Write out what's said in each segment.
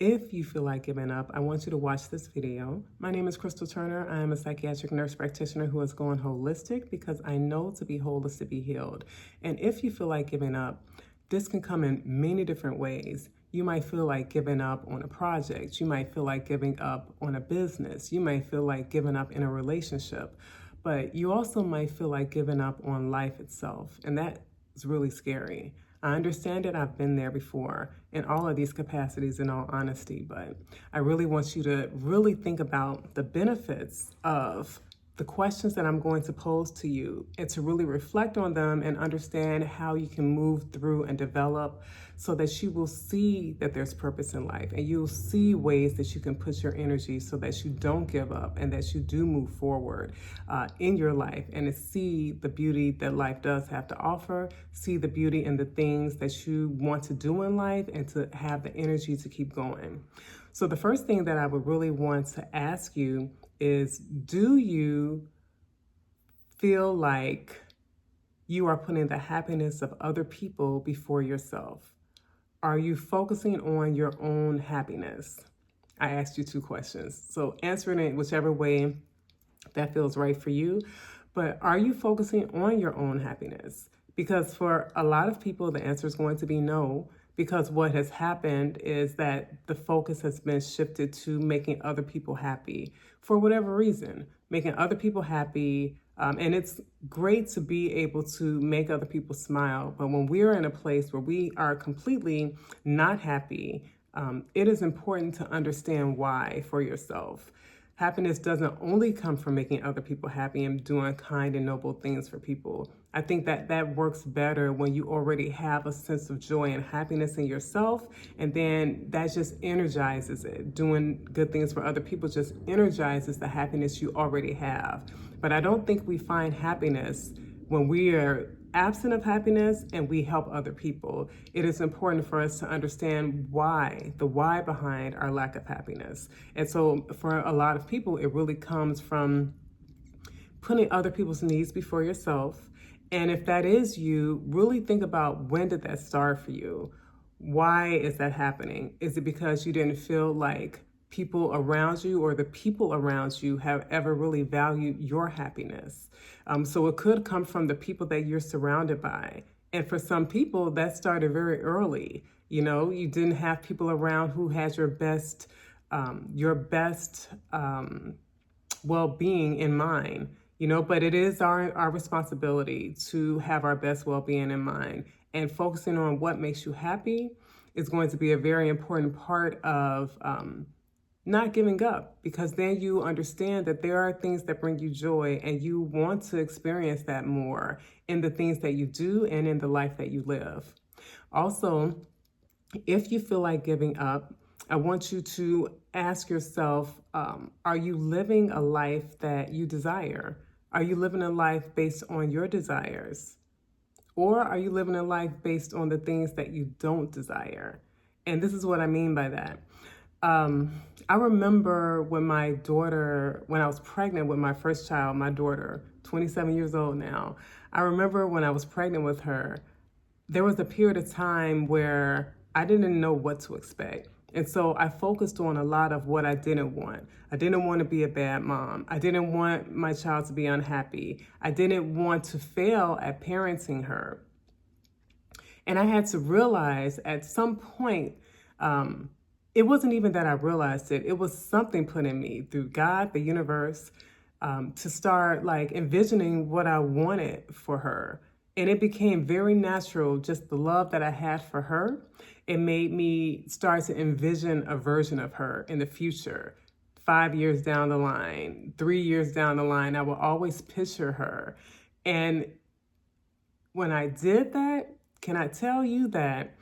If you feel like giving up, I want you to watch this video. My name is Crystal Turner. I am a psychiatric nurse practitioner who has gone holistic because I know to be whole is to be healed. And if you feel like giving up, this can come in many different ways. You might feel like giving up on a project. You might feel like giving up on a business. You might feel like giving up in a relationship. But you also might feel like giving up on life itself. And that is really scary. I understand it. I've been there before in all of these capacities, in all honesty, but I really want you to really think about the benefits of the questions that I'm going to pose to you and to really reflect on them and understand how you can move through and develop so that you will see that there's purpose in life and you'll see ways that you can put your energy so that you don't give up and that you do move forward in your life and to see the beauty that life does have to offer, see the beauty in the things that you want to do in life and to have the energy to keep going. So the first thing that I would really want to ask you is, do you feel like you are putting the happiness of other people before yourself? Are you focusing on your own happiness? I asked you two questions. So answer it whichever way that feels right for you. But are you focusing on your own happiness? Because for a lot of people, the answer is going to be no, because what has happened is that the focus has been shifted to making other people happy for whatever reason, making other people happy. And it's great to be able to make other people smile. But when we're in a place where we are completely not happy, it is important to understand why for yourself. Happiness doesn't only come from making other people happy and doing kind and noble things for people. I think that works better when you already have a sense of joy and happiness in yourself, and then that just energizes it. Doing good things for other people just energizes the happiness you already have. But I don't think we find happiness when we are absent of happiness and we help other people. It is important for us to understand why, the why behind our lack of happiness. And so for a lot of people, it really comes from putting other people's needs before yourself. And if that is you, really think about, when did that start for you? Why is that happening? Is it because you didn't feel like people around you or the people around you have ever really valued your happiness? So it could come from the people that you're surrounded by. And for some people, that started very early. You know, you didn't have people around who had your best well-being in mind. You know, but it is our responsibility to have our best well-being in mind, and focusing on what makes you happy is going to be a very important part of not giving up, because then you understand that there are things that bring you joy and you want to experience that more in the things that you do and in the life that you live. Also, if you feel like giving up, I want you to ask yourself, are you living a life that you desire? Are you living a life based on your desires? Or are you living a life based on the things that you don't desire? And this is what I mean by that. I remember when I was pregnant with my first child, my daughter, 27 years old now. I remember when I was pregnant with her, there was a period of time where I didn't know what to expect. And so I focused on a lot of what I didn't want. I didn't want to be a bad mom. I didn't want my child to be unhappy. I didn't want to fail at parenting her. And I had to realize at some point, it wasn't even that I realized it. It was something put in me through God, the universe, to start like envisioning what I wanted for her. And it became very natural, just the love that I had for her. It made me start to envision a version of her in the future. 5 years down the line, 3 years down the line, I will always picture her. And when I did that, can I tell you that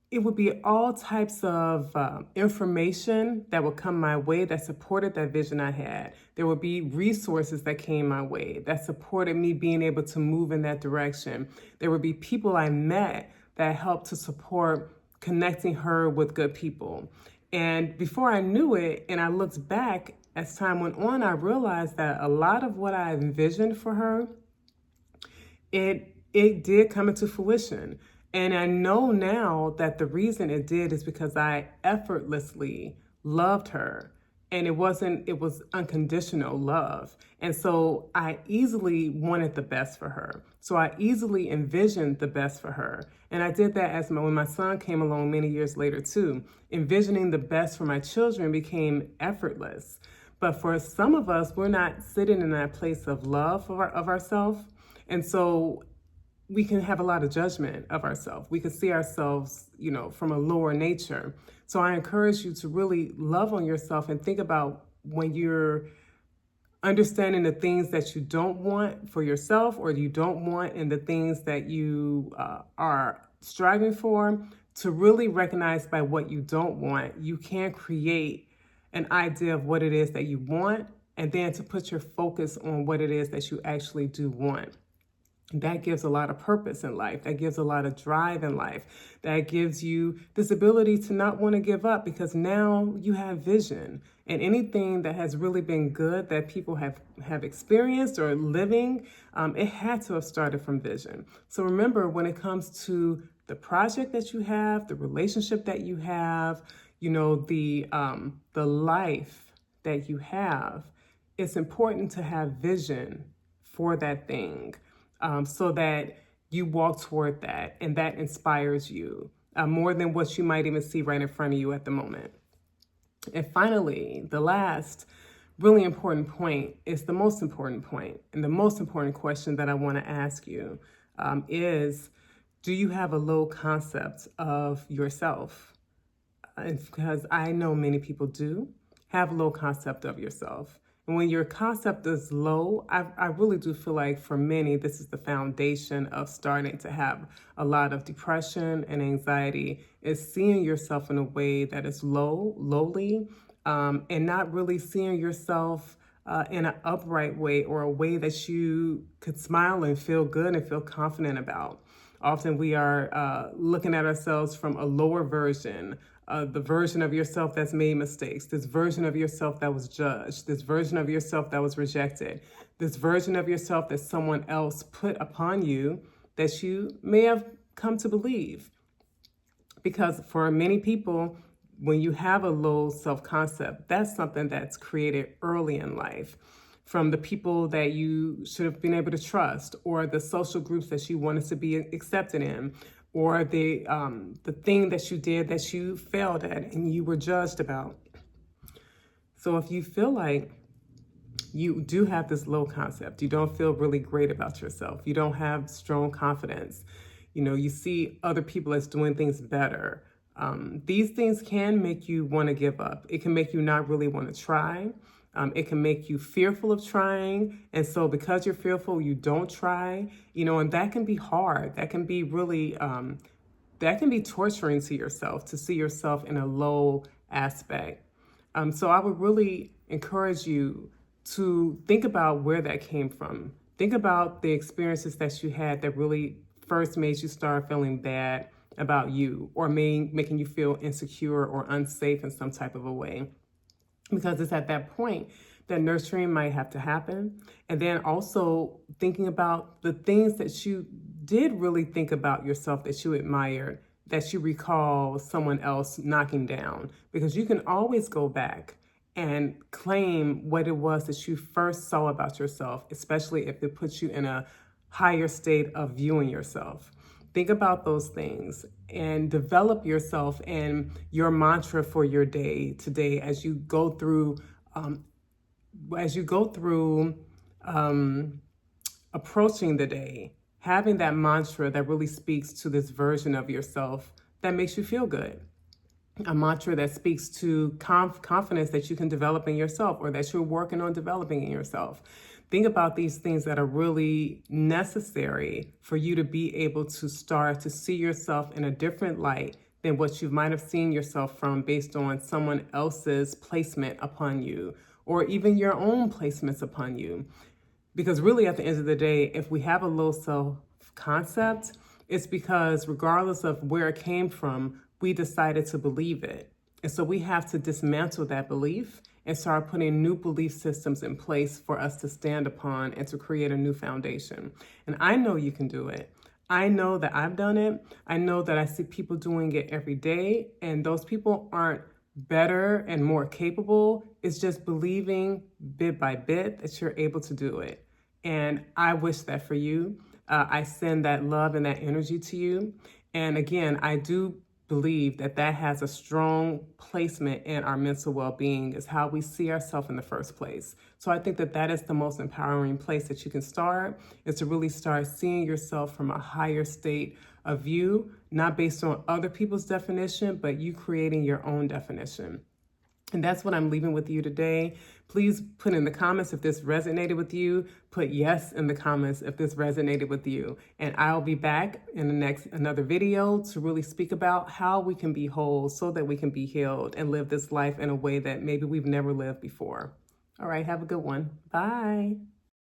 it would be all types of information that would come my way that supported that vision I had. There would be resources that came my way that supported me being able to move in that direction. There would be people I met that helped to support connecting her with good people. And before I knew it, and I looked back as time went on, I realized that a lot of what I envisioned for her, it did come into fruition. And I know now that the reason it did is because I effortlessly loved her. And it was unconditional love. And so I easily wanted the best for her. So I easily envisioned the best for her. And I did that when my son came along many years later too. Envisioning the best for my children became effortless. But for some of us, we're not sitting in that place of love of ourselves. And so we can have a lot of judgment of ourselves. We can see ourselves, from a lower nature. So I encourage you to really love on yourself and think about when you're understanding the things that you don't want for yourself or you don't want and the things that you are striving for, to really recognize by what you don't want, you can create an idea of what it is that you want, and then to put your focus on what it is that you actually do want. That gives a lot of purpose in life. That gives a lot of drive in life. That gives you this ability to not want to give up, because now you have vision. And anything that has really been good that people have experienced or living, it had to have started from vision. So remember, when it comes to the project that you have, the relationship that you have, the life that you have, it's important to have vision for that thing. So that you walk toward that and that inspires you more than what you might even see right in front of you at the moment. And finally, the last really important point is the most important point. And the most important question that I want to ask you is, do you have a low concept of yourself? Because I know many people do have a low concept of yourself. And when your concept is low, I really do feel like for many, this is the foundation of starting to have a lot of depression and anxiety, is seeing yourself in a way that is lowly, and not really seeing yourself in an upright way or a way that you could smile and feel good and feel confident about. Often we are looking at ourselves from a lower version, the version of yourself that's made mistakes, this version of yourself that was judged, this version of yourself that was rejected, this version of yourself that someone else put upon you that you may have come to believe. Because for many people, when you have a low self-concept, that's something that's created early in life, from the people that you should have been able to trust, or the social groups that you wanted to be accepted in, or the thing that you did that you failed at and you were judged about. So if you feel like you do have this low concept, you don't feel really great about yourself, you don't have strong confidence, you see other people as doing things better, these things can make you want to give up. It can make you not really want to try. It can make you fearful of trying. And so because you're fearful, you don't try, and that can be hard. That can be really, that can be torturing to yourself, to see yourself in a low aspect. So I would really encourage you to think about where that came from. Think about the experiences that you had that really first made you start feeling bad about you, or making you feel insecure or unsafe in some type of a way. Because it's at that point that nurturing might have to happen. And then also thinking about the things that you did really think about yourself that you admired, that you recall someone else knocking down. Because you can always go back and claim what it was that you first saw about yourself, especially if it puts you in a higher state of viewing yourself. Think about those things and develop yourself and your mantra for your day today as you go through approaching the day, having that mantra that really speaks to this version of yourself that makes you feel good. A mantra that speaks to confidence that you can develop in yourself, or that you're working on developing in yourself. Think about these things that are really necessary for you to be able to start to see yourself in a different light than what you might have seen yourself from based on someone else's placement upon you, or even your own placements upon you. Because really, at the end of the day, if we have a low self-concept, it's because regardless of where it came from, we decided to believe it. And so we have to dismantle that belief and start putting new belief systems in place for us to stand upon and to create a new foundation. And I know you can do it. I know that I've done it. I know that I see people doing it every day, and those people aren't better and more capable. It's just believing bit by bit that you're able to do it. And I wish that for you. I send that love and that energy to you. And again, I do believe that that has a strong placement in our mental well-being, is how we see ourselves in the first place. So I think that that is the most empowering place that you can start, is to really start seeing yourself from a higher state of view, not based on other people's definition, but you creating your own definition. And that's what I'm leaving with you today. Please put in the comments if this resonated with you. Put yes in the comments if this resonated with you. And I'll be back in another video to really speak about how we can be whole so that we can be healed and live this life in a way that maybe we've never lived before. All right, have a good one. Bye.